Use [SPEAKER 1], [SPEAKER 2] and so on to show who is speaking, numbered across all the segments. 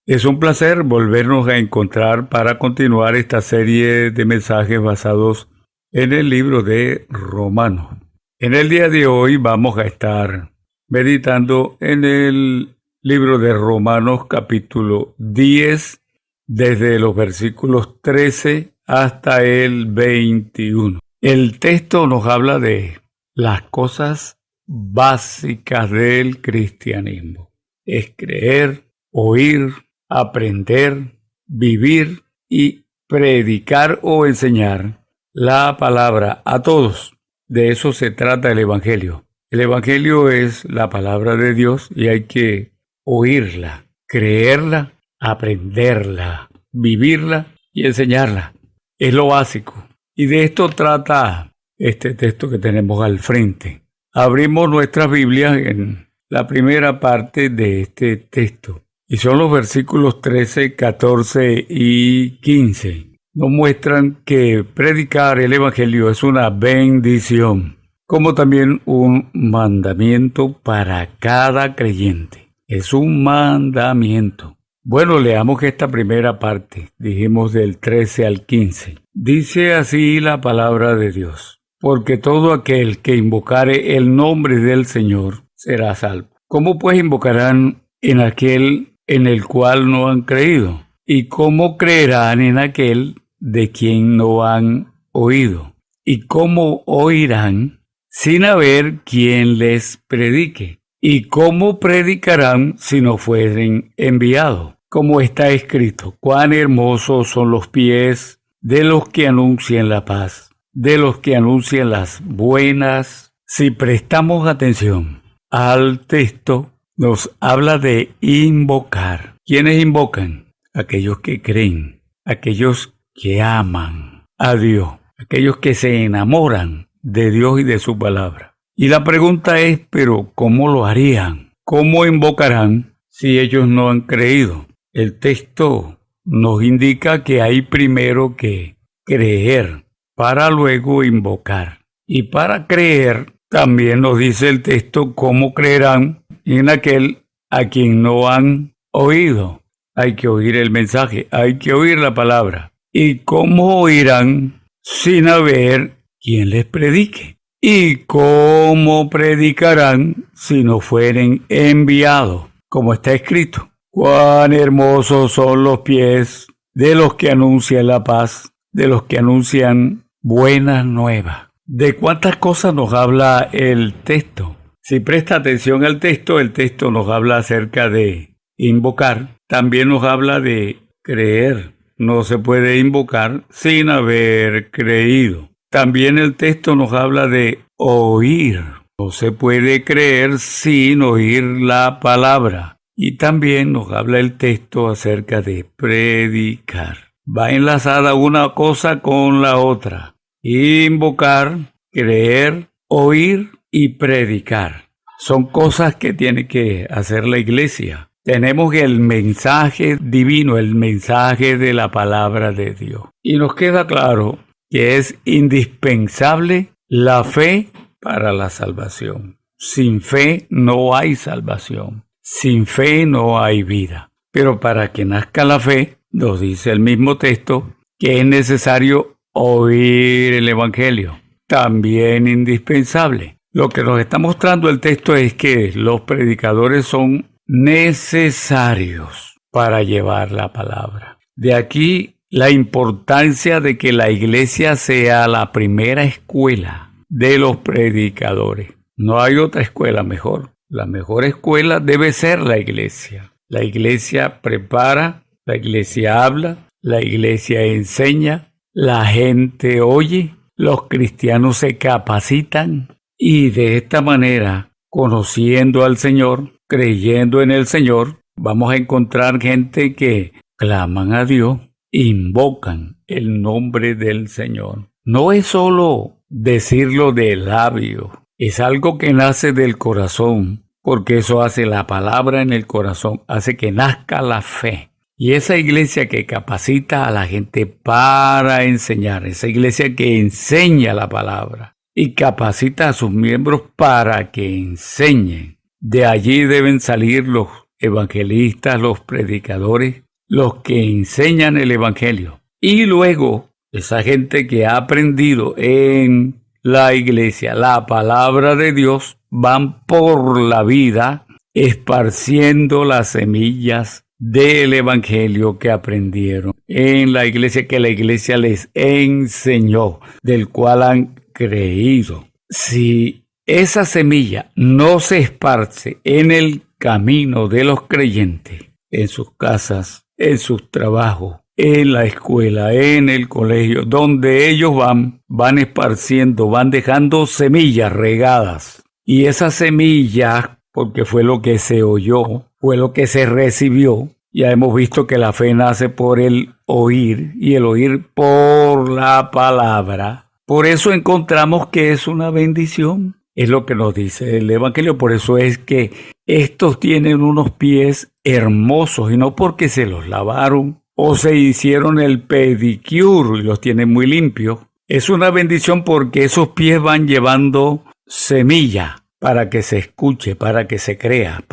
[SPEAKER 1] Es un placer volvernos a encontrar para continuar esta serie de mensajes basados en el libro de Romanos. En el día de hoy vamos a estar meditando en el libro de Romanos capítulo 10, desde los versículos 13 hasta el 21. El texto nos habla de las cosas básicas del cristianismo. Es creer, oír, aprender, vivir y predicar o enseñar la palabra a todos. De eso se trata el Evangelio. El Evangelio es la palabra de Dios y hay que oírla, creerla, aprenderla, vivirla y enseñarla. Es lo básico. Y de esto trata este texto que tenemos al frente. Abrimos nuestras Biblias en la primera parte de este texto. Y son los versículos 13, 14 y 15. Nos muestran que predicar el Evangelio es una bendición, como también un mandamiento para cada creyente. Es un mandamiento. Bueno, leamos esta primera parte, dijimos del 13 al 15. Dice así la palabra de Dios: porque todo aquel que invocare el nombre del Señor será salvo. ¿Cómo pues invocarán en aquel en el cual no han creído? ¿Y cómo creerán en aquel de quien no han oído? ¿Y cómo oirán sin haber quien les predique? ¿Y cómo predicarán si no fueren enviados? Como está escrito: cuán hermosos son los pies de los que anuncian la paz, de los que anuncian las buenas. Si prestamos atención al texto, nos habla de invocar. ¿Quiénes invocan? Aquellos que creen, aquellos que aman a Dios, aquellos que se enamoran de Dios y de su palabra. Y la pregunta es, ¿pero cómo lo harían? ¿Cómo invocarán si ellos no han creído? El texto nos indica que hay primero que creer para luego invocar. Y para creer, también nos dice el texto cómo creerán en aquel a quien no han oído. Hay que oír el mensaje, hay que oír la palabra. ¿Y cómo oirán sin haber quien les predique? ¿Y cómo predicarán si no fueren enviados? Como está escrito: cuán hermosos son los pies de los que anuncian la paz, de los que anuncian buenas nuevas. ¿De cuántas cosas nos habla el texto? Si presta atención al texto, el texto nos habla acerca de invocar. También nos habla de creer. No se puede invocar sin haber creído. También el texto nos habla de oír. No se puede creer sin oír la palabra. Y también nos habla el texto acerca de predicar. Va enlazada una cosa con la otra. Invocar, creer, oír y predicar. Son cosas que tiene que hacer la iglesia. Tenemos el mensaje divino, el mensaje de la palabra de Dios. Y nos queda claro que es indispensable la fe para la salvación. Sin fe no hay salvación. Sin fe no hay vida. Pero para que nazca la fe, nos dice el mismo texto que es necesario oír el Evangelio. También indispensable. Lo que nos está mostrando el texto es que los predicadores son necesarios para llevar la palabra. De aquí la importancia de que la iglesia sea la primera escuela de los predicadores. No hay otra escuela mejor. La mejor escuela debe ser la iglesia. La iglesia prepara, la iglesia habla, la iglesia enseña, la gente oye, los cristianos se capacitan y de esta manera, conociendo al Señor, creyendo en el Señor, vamos a encontrar gente que claman a Dios, invocan el nombre del Señor. No es solo decirlo de labios, es algo que nace del corazón, porque eso hace la palabra en el corazón, hace que nazca la fe. Y esa iglesia que capacita a la gente para enseñar, esa iglesia que enseña la palabra y capacita a sus miembros para que enseñen. De allí deben salir los evangelistas, los predicadores, los que enseñan el evangelio. Y luego, esa gente que ha aprendido en la iglesia la palabra de Dios, van por la vida esparciendo las semillas del evangelio que aprendieron en la iglesia, que la iglesia les enseñó, del cual han creído. Si esa semilla no se esparce en el camino de los creyentes, en sus casas, en sus trabajos, en la escuela, en el colegio, donde ellos van esparciendo, van dejando semillas regadas. Y esas semillas, porque fue lo que se oyó, fue lo que se recibió. Ya hemos visto que la fe nace por el oír y el oír por la palabra. Por eso encontramos que es una bendición. Es lo que nos dice el Evangelio. Por eso es que estos tienen unos pies hermosos y no porque se los lavaron o se hicieron el pedicure y los tienen muy limpios. Es una bendición porque esos pies van llevando semilla para que se escuche, para que se crea.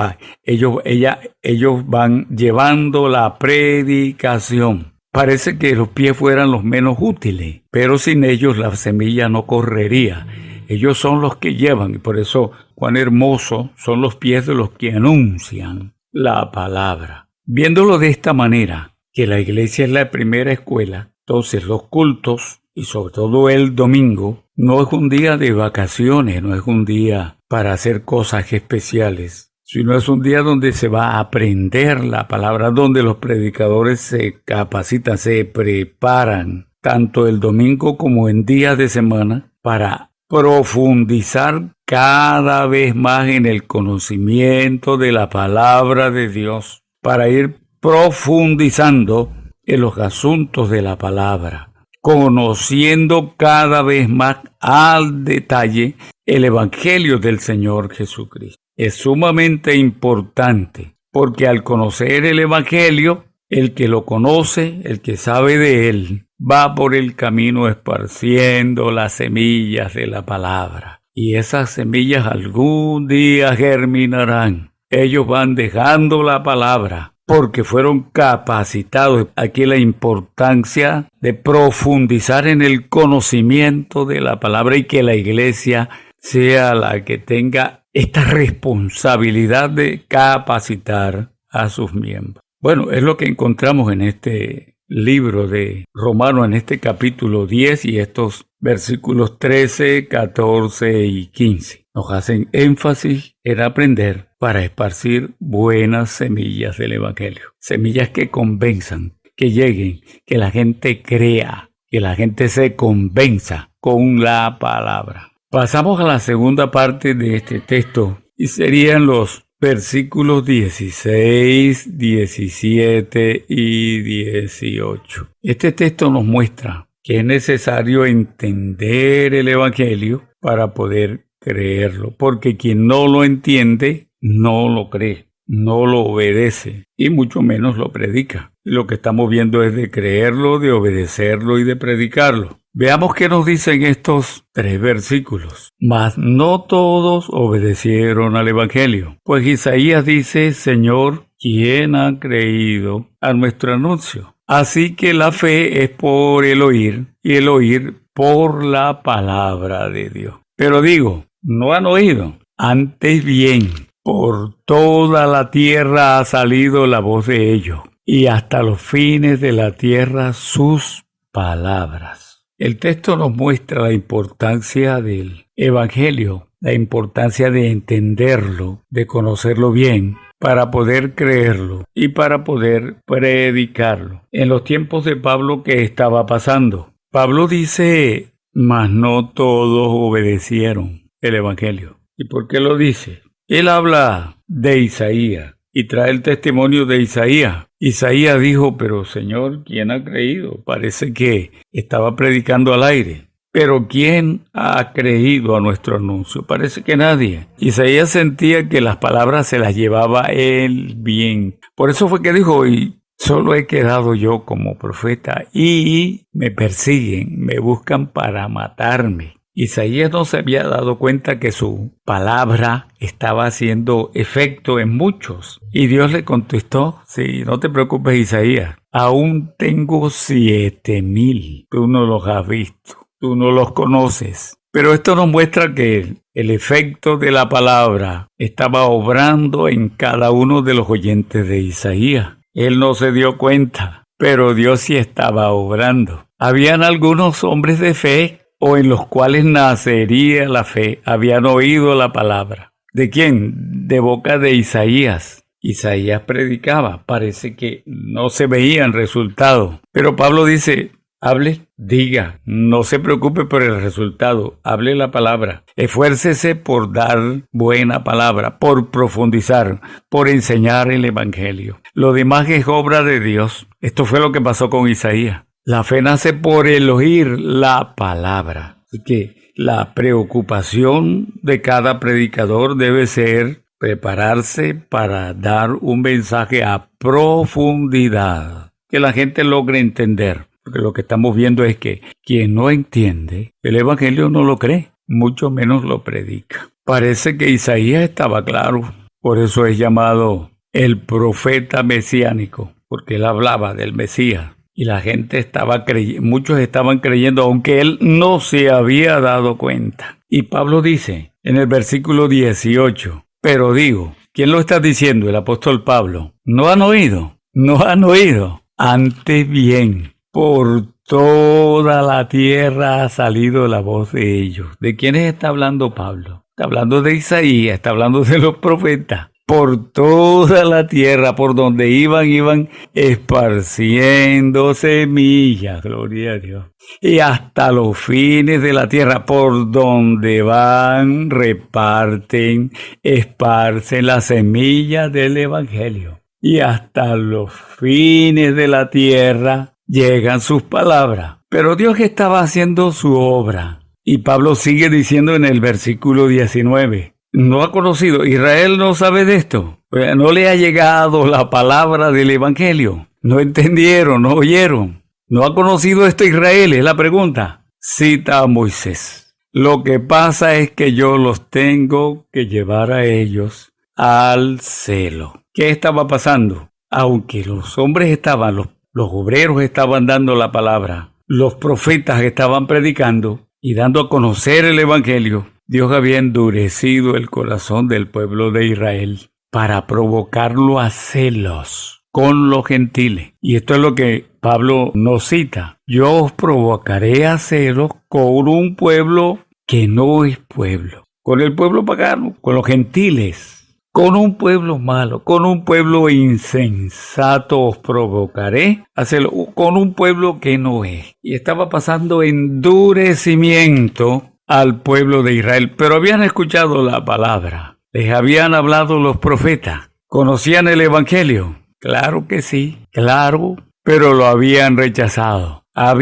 [SPEAKER 1] Ellos van llevando la predicación. Parece que los pies fueran los menos útiles, pero sin ellos la semilla no correría. Ellos son los que llevan, y por eso cuán hermosos son los pies de los que anuncian la palabra. Viéndolo de esta manera, que la iglesia es la primera escuela, entonces los cultos, y sobre todo el domingo, no es un día de vacaciones, no es un día para hacer cosas especiales, sino es un día donde se va a aprender la palabra, donde los predicadores se capacitan, se preparan, tanto el domingo como en días de semana, para profundizar cada vez más en el conocimiento de la palabra de Dios, para ir profundizando en los asuntos de la palabra, conociendo cada vez más al detalle el Evangelio del Señor Jesucristo. Es sumamente importante, porque al conocer el Evangelio, el que lo conoce, el que sabe de él, va por el camino esparciendo las semillas de la palabra. Y esas semillas algún día germinarán. Ellos van dejando la palabra porque fueron capacitados. Aquí la importancia de profundizar en el conocimiento de la palabra y que la iglesia sea la que tenga esta responsabilidad de capacitar a sus miembros. Bueno, es lo que encontramos en este libro de Romanos, en este capítulo 10 y estos versículos 13, 14 y 15. Nos hacen énfasis en aprender para esparcir buenas semillas del Evangelio. Semillas que convenzan, que lleguen, que la gente crea, que la gente se convenza con la palabra. Pasamos a la segunda parte de este texto y serían los versículos 16, 17 y 18. Este texto nos muestra que es necesario entender el Evangelio para poder creerlo, porque quien no lo entiende, no lo cree, no lo obedece y mucho menos lo predica. Y lo que estamos viendo es de creerlo, de obedecerlo y de predicarlo. Veamos qué nos dicen estos 3 versículos. Mas no todos obedecieron al Evangelio, pues Isaías dice: Señor, ¿quién ha creído a nuestro anuncio? Así que la fe es por el oír, y el oír por la palabra de Dios. Pero digo, no han oído, antes bien, por toda la tierra ha salido la voz de ellos, y hasta los fines de la tierra sus palabras. El texto nos muestra la importancia del Evangelio, la importancia de entenderlo, de conocerlo bien, para poder creerlo y para poder predicarlo. En los tiempos de Pablo, ¿qué estaba pasando? Pablo dice: mas no todos obedecieron el Evangelio. ¿Y por qué lo dice? Él habla de Isaías y trae el testimonio de Isaías. Isaías dijo: pero Señor, ¿quién ha creído? Parece que estaba predicando al aire. Pero ¿quién ha creído a nuestro anuncio? Parece que nadie. Isaías sentía que las palabras se las llevaba él bien. Por eso fue que dijo: y solo he quedado yo como profeta y me persiguen, me buscan para matarme. Isaías no se había dado cuenta que su palabra estaba haciendo efecto en muchos. Y Dios le contestó, sí, no te preocupes, Isaías, aún tengo 7,000. Tú no los has visto, tú no los conoces. Pero esto nos muestra que el efecto de la palabra estaba obrando en cada uno de los oyentes de Isaías. Él no se dio cuenta, pero Dios sí estaba obrando. Habían algunos hombres de fe o en los cuales nacería la fe, habían oído la palabra. ¿De quién? De boca de Isaías. Isaías predicaba, parece que no se veían resultados. Pero Pablo dice, hable, diga, no se preocupe por el resultado, hable la palabra. Esfuércese por dar buena palabra, por profundizar, por enseñar el evangelio. Lo demás es obra de Dios. Esto fue lo que pasó con Isaías. La fe nace por el oír la palabra. Así que la preocupación de cada predicador debe ser prepararse para dar un mensaje a profundidad, que la gente logre entender. Porque lo que estamos viendo es que quien no entiende el evangelio no lo cree, mucho menos lo predica. Parece que Isaías estaba claro, por eso es llamado el profeta mesiánico, porque él hablaba del Mesías. Y la gente estaba creyendo, muchos estaban creyendo, aunque él no se había dado cuenta. Y Pablo dice en el versículo 18, pero digo, ¿quién lo está diciendo? El apóstol Pablo. ¿No han oído? ¿No han oído? Antes bien, por toda la tierra ha salido la voz de ellos. ¿De quiénes está hablando Pablo? Está hablando de Isaías, está hablando de los profetas. Por toda la tierra, por donde iban esparciendo semillas, gloria a Dios. Y hasta los fines de la tierra, por donde van, reparten, esparcen las semillas del evangelio. Y hasta los fines de la tierra llegan sus palabras. Pero Dios estaba haciendo su obra. Y Pablo sigue diciendo en el versículo 19, no ha conocido, Israel no sabe de esto, no le ha llegado la palabra del evangelio, no entendieron, no oyeron, no ha conocido esto Israel, es la pregunta. Cita a Moisés, lo que pasa es que yo los tengo que llevar a ellos al celo. ¿Qué estaba pasando? Aunque los hombres estaban, los obreros estaban dando la palabra, los profetas estaban predicando y dando a conocer el evangelio, Dios había endurecido el corazón del pueblo de Israel para provocarlo a celos con los gentiles. Y esto es lo que Pablo nos cita. Yo os provocaré a celos con un pueblo que no es pueblo. Con el pueblo pagano, con los gentiles, con un pueblo malo, con un pueblo insensato os provocaré a celos, con un pueblo que no es. Y estaba pasando endurecimiento al pueblo de Israel, pero habían escuchado la palabra, les habían hablado los profetas, conocían el evangelio, claro que sí, claro, pero lo habían rechazado a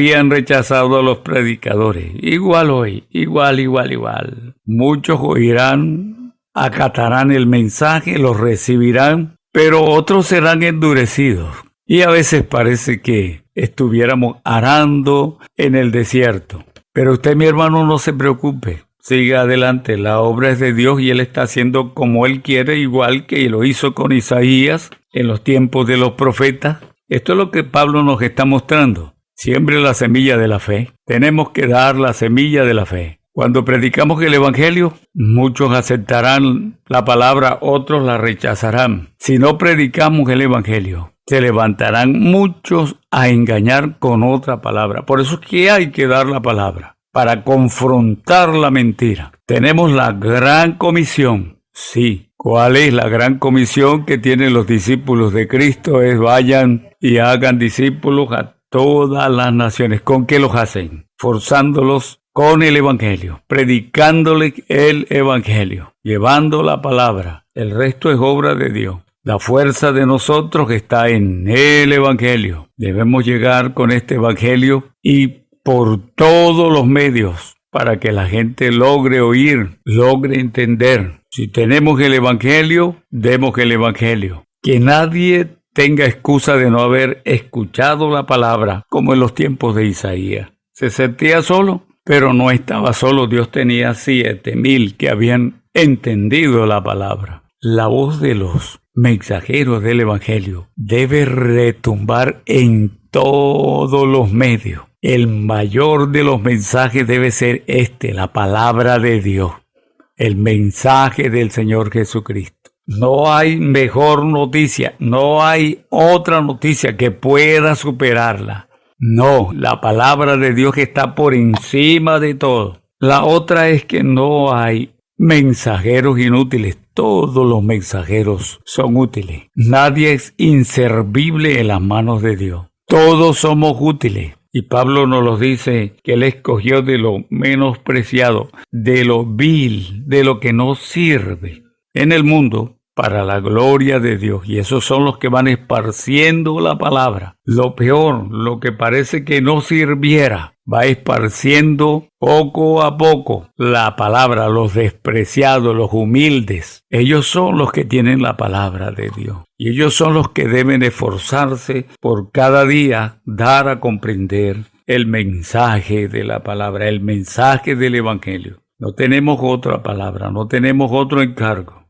[SPEAKER 1] los predicadores, igual hoy, igual, muchos oirán, acatarán el mensaje, los recibirán, pero otros serán endurecidos, y a veces parece que estuviéramos arando en el desierto. Pero usted, mi hermano, no se preocupe, siga adelante, la obra es de Dios y Él está haciendo como Él quiere, igual que lo hizo con Isaías en los tiempos de los profetas. Esto es lo que Pablo nos está mostrando. Siembre la semilla de la fe. Tenemos que dar la semilla de la fe. Cuando predicamos el evangelio, muchos aceptarán la palabra, otros la rechazarán. Si no predicamos el evangelio, se levantarán muchos a engañar con otra palabra. Por eso es que hay que dar la palabra, para confrontar la mentira. Tenemos la gran comisión. Sí, ¿cuál es la gran comisión que tienen los discípulos de Cristo? Es vayan y hagan discípulos a todas las naciones. ¿Con qué los hacen? Forzándolos con el evangelio, predicándoles el evangelio, llevando la palabra. El resto es obra de Dios. La fuerza de nosotros está en el evangelio. Debemos llegar con este evangelio y por todos los medios para que la gente logre oír, logre entender. Si tenemos el evangelio, demos el evangelio. Que nadie tenga excusa de no haber escuchado la palabra, como en los tiempos de Isaías. ¿Se sentía solo? Pero no estaba solo, Dios tenía 7,000 que habían entendido la palabra. La voz de los mensajeros del Evangelio debe retumbar en todos los medios. El mayor de los mensajes debe ser la palabra de Dios, el mensaje del Señor Jesucristo. No hay mejor noticia, no hay otra noticia que pueda superarla. No, la palabra de Dios está por encima de todo. La otra es que no hay mensajeros inútiles. Todos los mensajeros son útiles. Nadie es inservible en las manos de Dios. Todos somos útiles. Y Pablo nos lo dice, que Él escogió de lo menospreciado, de lo vil, de lo que no sirve en el mundo, para la gloria de Dios. Y esos son los que van esparciendo la palabra. Lo peor, lo que parece que no sirviera, va esparciendo poco a poco la palabra. Los despreciados, los humildes, ellos son los que tienen la palabra de Dios. Y ellos son los que deben esforzarse por cada día dar a comprender el mensaje de la palabra, el mensaje del Evangelio. No tenemos otra palabra, no tenemos otro encargo.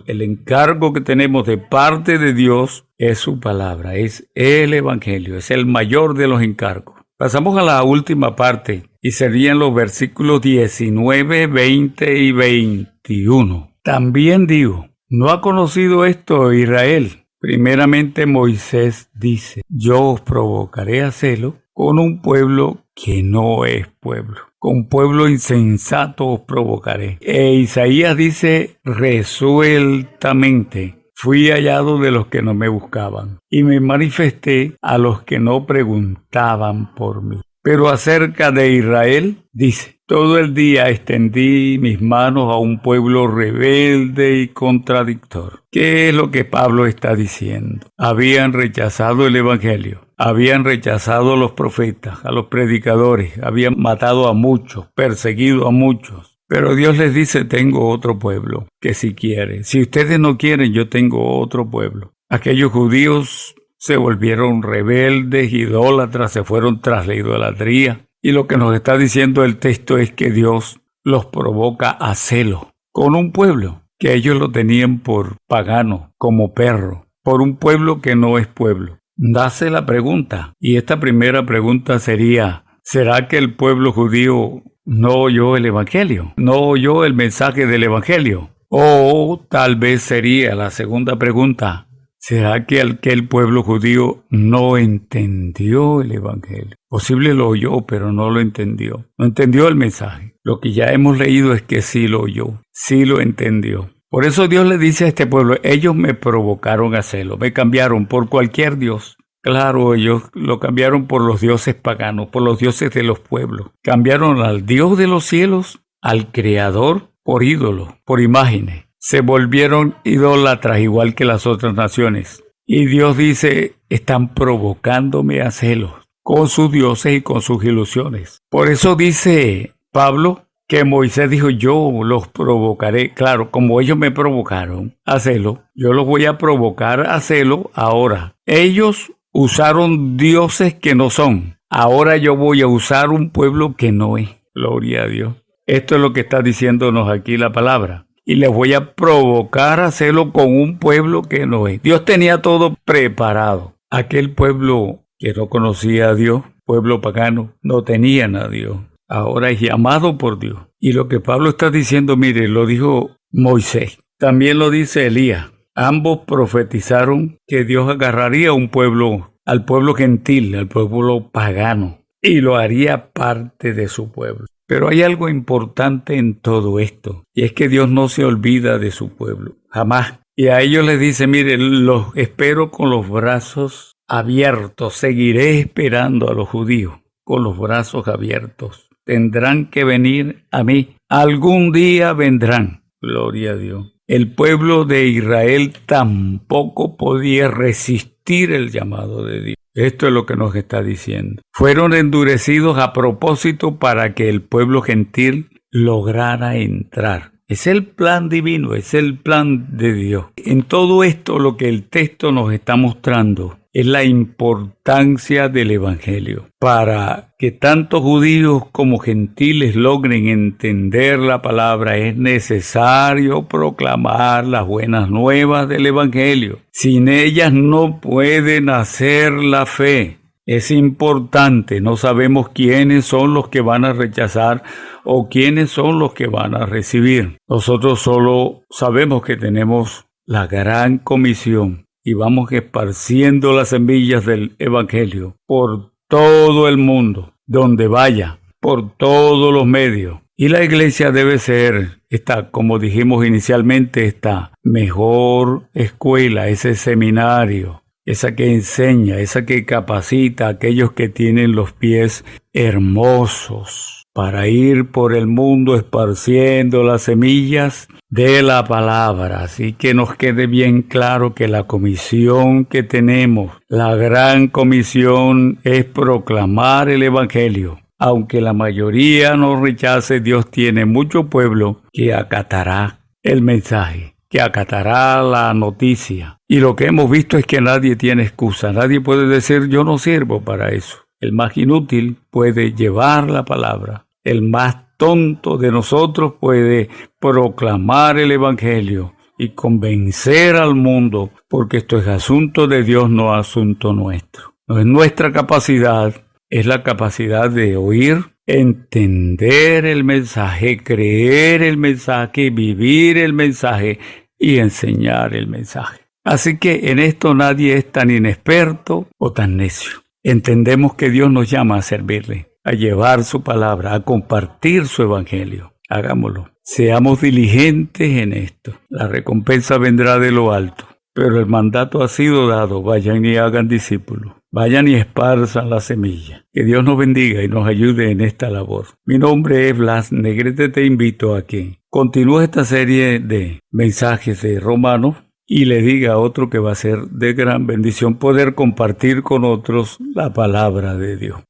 [SPEAKER 1] El encargo que tenemos de parte de Dios es su palabra, es el Evangelio, es el mayor de los encargos. Pasamos a la última parte y serían los versículos 19, 20 y 21. También digo, ¿no ha conocido esto Israel? Primeramente Moisés dice, yo os provocaré a celo con un pueblo que no es pueblo. Con pueblo insensato os provocaré. Isaías dice resueltamente, fui hallado de los que no me buscaban, y me manifesté a los que no preguntaban por mí. Pero acerca de Israel, dice, todo el día extendí mis manos a un pueblo rebelde y contradictor. ¿Qué es lo que Pablo está diciendo? Habían rechazado el Evangelio. Habían rechazado a los profetas, a los predicadores, habían matado a muchos, perseguido a muchos. Pero Dios les dice, tengo otro pueblo que si quiere. Si ustedes no quieren, yo tengo otro pueblo. Aquellos judíos se volvieron rebeldes, idólatras, se fueron tras la idolatría. Y lo que nos está diciendo el texto es que Dios los provoca a celo con un pueblo que ellos lo tenían por pagano, como perro, por un pueblo que no es pueblo. Nace la pregunta, y esta primera pregunta sería, ¿será que el pueblo judío no oyó el Evangelio? ¿No oyó el mensaje del Evangelio? O tal vez sería la segunda pregunta, ¿será que aquel pueblo judío no entendió el Evangelio? Posible lo oyó, pero no lo entendió. No entendió el mensaje. Lo que ya hemos leído es que sí lo oyó, sí lo entendió. Por eso Dios le dice a este pueblo, ellos me provocaron a celo, me cambiaron por cualquier dios. Claro, ellos lo cambiaron por los dioses paganos, por los dioses de los pueblos. Cambiaron al Dios de los cielos, al Creador, por ídolos, por imágenes. Se volvieron idólatras igual que las otras naciones. Y Dios dice, están provocándome a celos con sus dioses y con sus ilusiones. Por eso dice Pablo, que Moisés dijo, yo los provocaré. Claro, como ellos me provocaron a celo, yo los voy a provocar a celo ahora. Ellos usaron dioses que no son. Ahora yo voy a usar un pueblo que no es. Gloria a Dios. Esto es lo que está diciéndonos aquí la palabra. Y les voy a provocar a celo con un pueblo que no es. Dios tenía todo preparado. Aquel pueblo que no conocía a Dios, pueblo pagano, no tenían a Dios. Ahora es llamado por Dios. Y lo que Pablo está diciendo, mire, lo dijo Moisés. También lo dice Elías. Ambos profetizaron que Dios agarraría un pueblo, al pueblo gentil, al pueblo pagano, y lo haría parte de su pueblo. Pero hay algo importante en todo esto, y es que Dios no se olvida de su pueblo, jamás. Y a ellos les dice, mire, los espero con los brazos abiertos, seguiré esperando a los judíos con los brazos abiertos. Tendrán que venir a mí. Algún día vendrán. Gloria a Dios. El pueblo de Israel tampoco podía resistir el llamado de Dios. Esto es lo que nos está diciendo. Fueron endurecidos a propósito para que el pueblo gentil lograra entrar. Es el plan divino, es el plan de Dios. En todo esto lo que el texto nos está mostrando es la importancia del Evangelio. Para que tanto judíos como gentiles logren entender la palabra, es necesario proclamar las buenas nuevas del Evangelio. Sin ellas no puede nacer la fe. Es importante, no sabemos quiénes son los que van a rechazar o quiénes son los que van a recibir. Nosotros solo sabemos que tenemos la gran comisión y vamos esparciendo las semillas del Evangelio por todo el mundo, donde vaya, por todos los medios. Y la iglesia debe ser como dijimos inicialmente, esta mejor escuela, ese seminario, esa que enseña, esa que capacita a aquellos que tienen los pies hermosos para ir por el mundo esparciendo las semillas de la palabra. Así que nos quede bien claro que la comisión que tenemos, la gran comisión, es proclamar el Evangelio. Aunque la mayoría nos rechace, Dios tiene mucho pueblo que acatará el mensaje, que acatará la noticia. Y lo que hemos visto es que nadie tiene excusa. Nadie puede decir, yo no sirvo para eso. El más inútil puede llevar la palabra. El más tonto de nosotros puede proclamar el Evangelio y convencer al mundo, porque esto es asunto de Dios, no asunto nuestro. No es nuestra capacidad, es la capacidad de oír, entender el mensaje, creer el mensaje, vivir el mensaje y enseñar el mensaje. Así que en esto nadie es tan inexperto o tan necio. Entendemos que Dios nos llama a servirle, a llevar su palabra, a compartir su evangelio. Hagámoslo. Seamos diligentes en esto. La recompensa vendrá de lo alto. Pero el mandato ha sido dado. Vayan y hagan discípulos. Vayan y esparzan la semilla. Que Dios nos bendiga y nos ayude en esta labor. Mi nombre es Blas Negrete. Te invito a que continúe esta serie de mensajes de Romanos y le diga a otro que va a ser de gran bendición poder compartir con otros la palabra de Dios.